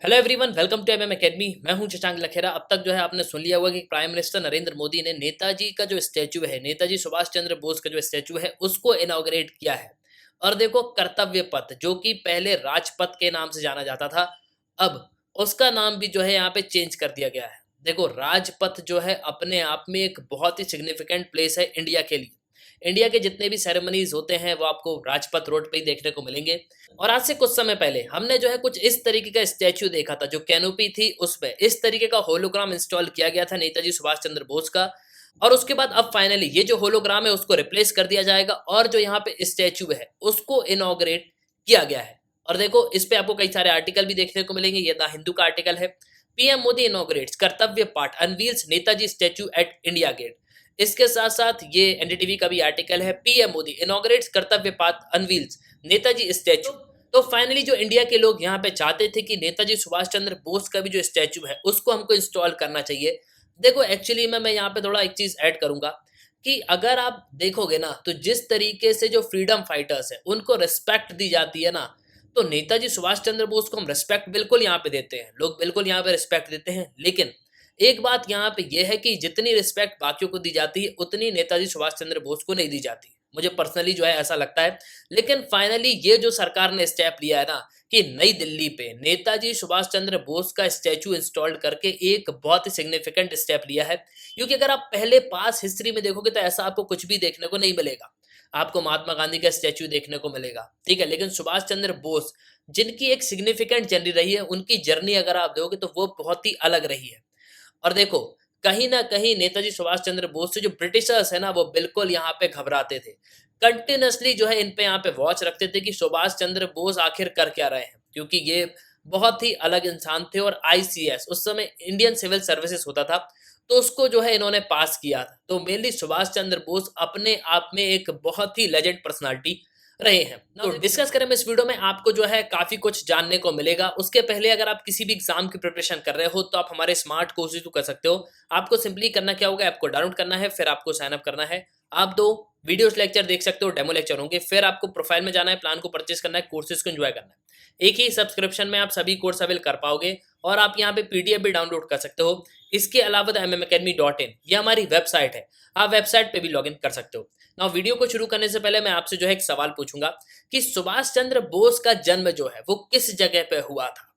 Hello everyone, welcome to MM academy. मैं हूं शशांक लखेरा। अब तक जो है आपने सुन लिया होगा कि प्राइम मिनिस्टर नरेंद्र मोदी ने नेताजी का जो स्टैचू है, नेताजी सुभाष चंद्र बोस का जो स्टैचू है, उसको इनॉग्रेट किया है। और देखो, कर्तव्य पथ जो कि पहले राजपथ के नाम से जाना जाता था, अब उसका नाम भी जो है यहाँ पे चेंज कर दिया गया है। देखो, राजपथ जो है अपने आप में एक बहुत ही सिग्निफिकेंट प्लेस है इंडिया के लिए। इंडिया के जितने भी सेरेमनीज होते हैं वो आपको राजपथ रोड पे ही देखने को मिलेंगे। और आज से कुछ समय पहले हमने जो है कुछ इस तरीके का स्टैच्यू देखा था, जो कैनोपी थी उसमें इस तरीके का होलोग्राम इंस्टॉल किया गया था नेताजी सुभाष चंद्र बोस का। और उसके बाद अब फाइनली ये जो होलोग्राम है उसको रिप्लेस कर दिया जाएगा और जो यहाँ पे स्टैच्यू है उसको इनॉग्रेट किया गया है। और देखो, इस पे आपको कई सारे आर्टिकल भी देखने को मिलेंगे। ये द हिंदू का आर्टिकल है। PM Modi inaugurates Kartavya Path unveils Netaji statue at India gate. इसके साथ साथ ये एनडीटीवी का भी आर्टिकल है, PM Modi inaugurates Kartavya Path unveils Netaji statue. तो फाइनली जो इंडिया के लोग यहाँ पे चाहते थे कि नेताजी सुभाष चंद्र बोस का भी जो स्टैचू है उसको हमको इंस्टॉल करना चाहिए। देखो, एक्चुअली मैं यहाँ पे थोड़ा एक चीज ऐड करूंगा कि अगर आप देखोगे ना, तो जिस तरीके से जो फ्रीडम फाइटर्स है उनको रिस्पेक्ट दी जाती है ना, तो नेताजी सुभाष चंद्र बोस को हम रिस्पेक्ट बिल्कुल यहाँ पे देते हैं, लोग बिल्कुल यहाँ पे रिस्पेक्ट देते हैं। लेकिन एक बात यहाँ पे यह है कि जितनी रिस्पेक्ट बाकियों को दी जाती है उतनी नेताजी सुभाष चंद्र बोस को नहीं दी जाती। मुझे पर्सनली जो है ऐसा लगता है। लेकिन फाइनली ये जो सरकार ने स्टेप लिया है ना, कि नई दिल्ली पे नेताजी सुभाष चंद्र बोस का स्टैचू इंस्टॉल करके एक बहुत ही सिग्निफिकेंट स्टेप लिया है। क्योंकि अगर आप पहले पास हिस्ट्री में देखोगे तो ऐसा आपको कुछ भी देखने को नहीं मिलेगा। आपको महात्मा गांधी का स्टैचू देखने को मिलेगा, ठीक है, लेकिन सुभाष चंद्र बोस जिनकी एक सिग्निफिकेंट जर्नी रही है, उनकी जर्नी अगर आप देखोगे तो वो बहुत ही अलग रही है। और देखो, कहीं ना कहीं नेताजी सुभाष चंद्र बोस से जो ब्रिटिशर्स है ना, वो बिल्कुल यहाँ पे घबराते थे। कंटिन्यूसली जो है इन पे यहाँ पे वॉच रखते थे कि सुभाष चंद्र बोस आखिर कर क्या रहे हैं, क्योंकि ये बहुत ही अलग इंसान थे। और आईसीएस उस समय इंडियन सिविल सर्विसेज होता था, तो उसको जो है इन्होंने पास किया था। तो मेनली सुभाष चंद्र बोस अपने आप में एक बहुत ही लेजेंड पर्सनालिटी रहे हैं। तो डिस्कस करें इस वीडियो में, आपको जो है काफी कुछ जानने को मिलेगा। उसके पहले अगर आप किसी भी एग्जाम की प्रिपरेशन कर रहे हो तो आप हमारे स्मार्ट कोर्सेज को कर सकते हो। आपको सिंपली करना क्या होगा, आपको डाउनलोड करना है, फिर आपको साइन अप करना है। आप 2 वीडियोस लेक्चर देख सकते हो, डेमो लेक्चर होंगे। फिर आपको प्रोफाइल में जाना है, प्लान को परचेस करना है, कोर्सेज को एंजॉय करना है। एक ही सब्सक्रिप्शन में आप सभी कोर्स अवेल कर पाओगे और आप यहाँ पे पीडीएफ भी डाउनलोड कर सकते हो। इसके अलावा mmacademy.in ये हमारी वेबसाइट है, आप वेबसाइट पे भी लॉग इन कर सकते हो। नाउ वीडियो को शुरू करने से पहले मैं आपसे जो है एक सवाल पूछूंगा कि सुभाष चंद्र बोस का जन्म जो है वो किस जगह पे हुआ था।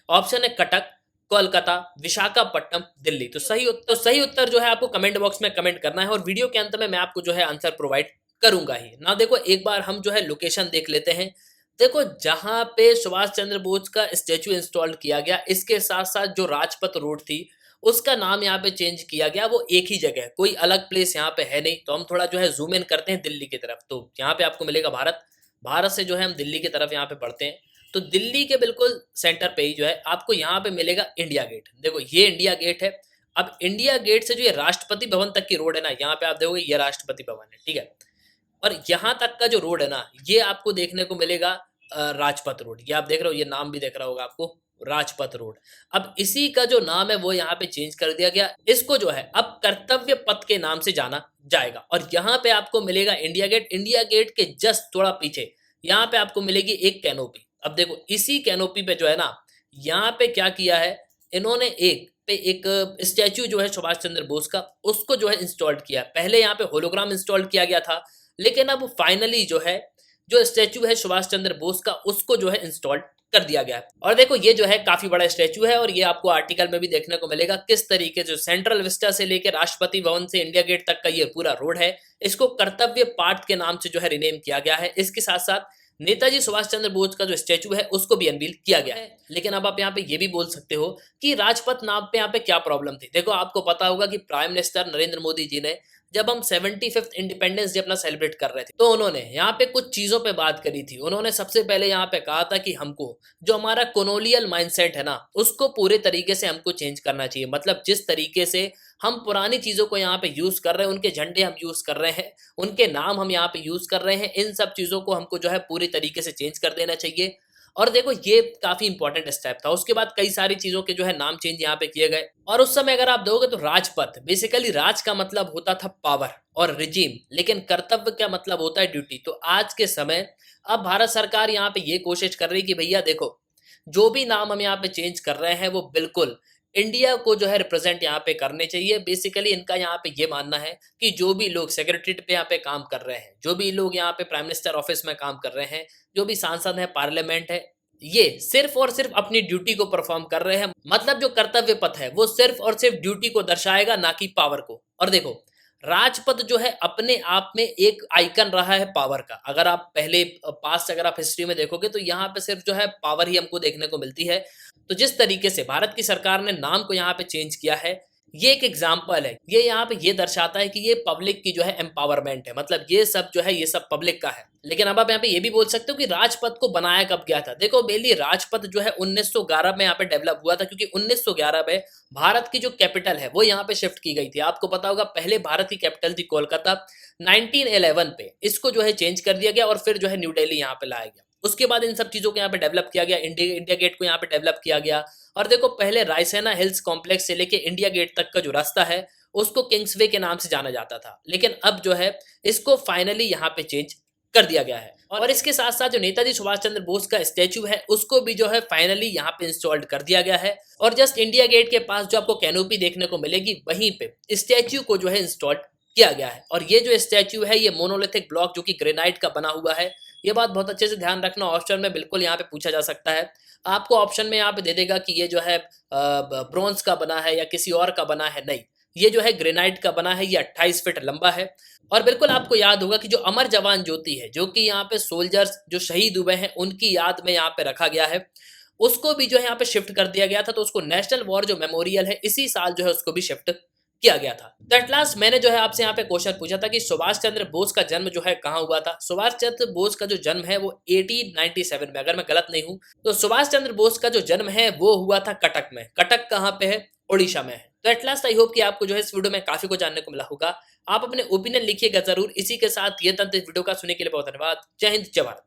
ऑप्शन है कटक, कोलकाता, विशाखापट्टनम, दिल्ली। तो सही उत्तर जो है आपको कमेंट बॉक्स में कमेंट करना है और वीडियो के अंत में मैं आपको जो है आंसर प्रोवाइड करूंगा ही ना। देखो, एक बार हम जो है लोकेशन देख लेते हैं। देखो, जहां पे सुभाष चंद्र बोस का स्टेचू इंस्टॉल किया गया, इसके साथ साथ जो राजपथ रोड थी उसका नाम यहाँ पे चेंज किया गया। वो एक ही जगह है, कोई अलग प्लेस यहाँ पे है नहीं। तो हम थोड़ा जो है जूम इन करते हैं दिल्ली की तरफ। तो यहाँ पे आपको मिलेगा भारत। भारत से जो है हम दिल्ली की तरफ यहाँ पे बढ़ते हैं। तो दिल्ली के बिल्कुल सेंटर पे ही जो है आपको यहाँ पे मिलेगा इंडिया गेट। देखो, ये इंडिया गेट है। अब इंडिया गेट से जो ये राष्ट्रपति भवन तक की रोड है ना, यहाँ पे आप देखोगे ये राष्ट्रपति भवन है, ठीक है। और यहाँ तक का जो रोड है ना, ये आपको देखने को मिलेगा राजपथ रोड। ये आप देख रहे हो, ये नाम भी देख रहा होगा आपको, राजपथ रोड। अब इसी का जो नाम है वो यहाँ पे चेंज कर दिया गया। इसको जो है अब कर्तव्य पथ के नाम से जाना जाएगा। और यहाँ पे आपको मिलेगा इंडिया गेट। इंडिया गेट के जस्ट थोड़ा पीछे यहाँ पे आपको मिलेगी एक कैनोपी। अब देखो, इसी कैनोपी पे जो है ना, यहाँ पे क्या किया है इन्होंने, एक स्टैचू जो है सुभाष चंद्र बोस का, उसको जो है इंस्टॉल्ड किया। पहले यहाँ पे होलोग्राम इंस्टॉल किया गया था, लेकिन अब फाइनली जो है जो स्टैचू है सुभाष चंद्र बोस का, उसको जो है इंस्टॉल कर दिया गया है। और देखो, ये जो है काफी बड़ा स्टैचू है और ये आपको आर्टिकल में भी देखने को मिलेगा किस तरीके से सेंट्रल विस्टा से लेकर राष्ट्रपति भवन से इंडिया गेट तक का ये पूरा रोड है, इसको कर्तव्य पाठ के नाम से जो है रिनेम किया गया है। इसके साथ साथ नेताजी सुभाष चंद्र बोस का जो स्टैचू है उसको भी अनवील किया गया है। लेकिन अब आप यहाँ पे ये भी बोल सकते हो कि राजपथ नाम पे यहाँ पे क्या प्रॉब्लम थी। देखो, आपको पता होगा कि प्राइम मिनिस्टर नरेंद्र मोदी जी ने, जब हम 75th इंडिपेंडेंस डे अपना सेलिब्रेट कर रहे थे, तो उन्होंने यहाँ पे कुछ चीजों पे बात करी थी। उन्होंने सबसे पहले यहाँ पे कहा था कि हमको जो हमारा कॉलोनियल माइंडसेट है ना, उसको पूरे तरीके से हमको चेंज करना चाहिए। मतलब जिस तरीके से हम पुरानी चीजों को यहाँ पे यूज कर रहे हैं, उनके झंडे हम यूज कर रहे हैं, उनके नाम हम यहाँ पे यूज कर रहे हैं, इन सब चीजों को हमको जो है पूरी तरीके से चेंज कर देना चाहिए। और देखो, ये काफी इंपॉर्टेंट स्टेप था। उसके बाद कई सारी चीजों के जो है नाम चेंज यहाँ पे किए गए। और उस समय अगर आप देखोगे तो राजपथ, बेसिकली राज का मतलब होता था पावर और रिजीम, लेकिन कर्तव्य का मतलब होता है ड्यूटी। तो आज के समय अब भारत सरकार यहाँ पे ये कोशिश कर रही है कि भैया देखो, जो भी नाम हम यहाँ पे चेंज कर रहे हैं वो बिल्कुल इंडिया को जो है रिप्रेजेंट यहाँ पे करने चाहिए। बेसिकली इनका यहाँ पे ये मानना है कि जो भी लोग सेक्रेटरीट पे यहाँ पे काम कर रहे हैं, जो भी लोग यहाँ पे प्राइम मिनिस्टर ऑफिस में काम कर रहे हैं, जो भी सांसद है, पार्लियामेंट है, ये सिर्फ और सिर्फ अपनी ड्यूटी को परफॉर्म कर रहे हैं। मतलब जो कर्तव्य पथ है वो सिर्फ और सिर्फ ड्यूटी को दर्शाएगा, ना कि पावर को। और देखो, राजपथ जो है अपने आप में एक आइकन रहा है पावर का। अगर आप पहले पास्ट अगर आप हिस्ट्री में देखोगे तो यहाँ पे सिर्फ जो है पावर ही हमको देखने को मिलती है। तो जिस तरीके से भारत की सरकार ने नाम को यहाँ पे चेंज किया है, ये एक एग्जाम्पल है। ये यहाँ पे ये दर्शाता है कि ये पब्लिक की जो है एम्पावरमेंट है, मतलब ये सब जो है ये सब पब्लिक का है। लेकिन अब आप यहाँ पे ये भी बोल सकते हो कि राजपथ को बनाया कब गया था। देखो बेली, राजपथ जो है 1911 में यहाँ पे डेवलप हुआ था, क्योंकि 1911 में भारत की जो कैपिटल है वो यहाँ पे शिफ्ट की गई थी। आपको पता होगा पहले भारत की कैपिटल थी कोलकाता, 1911 पे इसको जो है चेंज कर दिया गया और फिर जो है न्यू दिल्ली यहाँ पे लाया गया। उसके बाद इन सब चीजों को यहाँ पे डेवलप किया गया, इंडिया गेट को यहाँ पे डेवलप किया गया। और देखो, पहले रायसेना हिल्स कॉम्प्लेक्स से लेके इंडिया गेट तक का जो रास्ता है उसको किंग्सवे के नाम से जाना जाता था, लेकिन अब जो है इसको फाइनली यहाँ पे चेंज कर दिया गया है। और इसके साथ साथ जो नेताजी सुभाष चंद्र बोस का स्टैचू है उसको भी जो है फाइनली यहाँ पे इंस्टॉल्ड कर दिया गया है। और जस्ट इंडिया गेट के पास जो आपको कैनोपी देखने को मिलेगी, वहीं पे स्टैचू को जो है इंस्टॉल किया गया है। और ये जो स्टैचू है ये मोनोलिथिक ब्लॉक जो कि ग्रेनाइट का बना हुआ है। ये बात बहुत अच्छे से ध्यान रखना, ऑप्शन में बिल्कुल यहाँ पे पूछा जा सकता है। आपको ऑप्शन में यहाँ पे दे देगा कि ये जो है ब्रॉन्ज का बना है या किसी और का बना है। नहीं, ये जो है ग्रेनाइट का बना है। ये 28 फीट लंबा है। और बिल्कुल आपको याद होगा कि जो अमर जवान ज्योति है, जो कि यहाँ पे सोल्जर्स जो शहीद हुए हैं उनकी याद में यहाँ पे रखा गया है, उसको भी जो है यहाँ पे शिफ्ट कर दिया गया था। तो उसको नेशनल वॉर जो मेमोरियल है इसी साल जो है उसको भी शिफ्ट किया गया था। तो एट लास्ट मैंने जो है आपसे यहाँ पे क्वेश्चन पूछा था कि सुभाष चंद्र बोस का जन्म जो है कहाँ हुआ था। सुभाष चंद्र बोस का जो जन्म है वो 1897 में, अगर मैं गलत नहीं हूँ तो सुभाष चंद्र बोस का जो जन्म है वो हुआ था कटक में। कटक कहाँ पे है? उड़ीसा में है। तो एट लास्ट आई होप कि आपको जो है इस वीडियो में काफी कुछ जानने को मिला होगा। आप अपने ओपिनियन लिखिएगा जरूर। इसी के साथ ये तंत्र इस वीडियो का सुनने के लिए बहुत धन्यवाद। जय हिंद, जय भारत।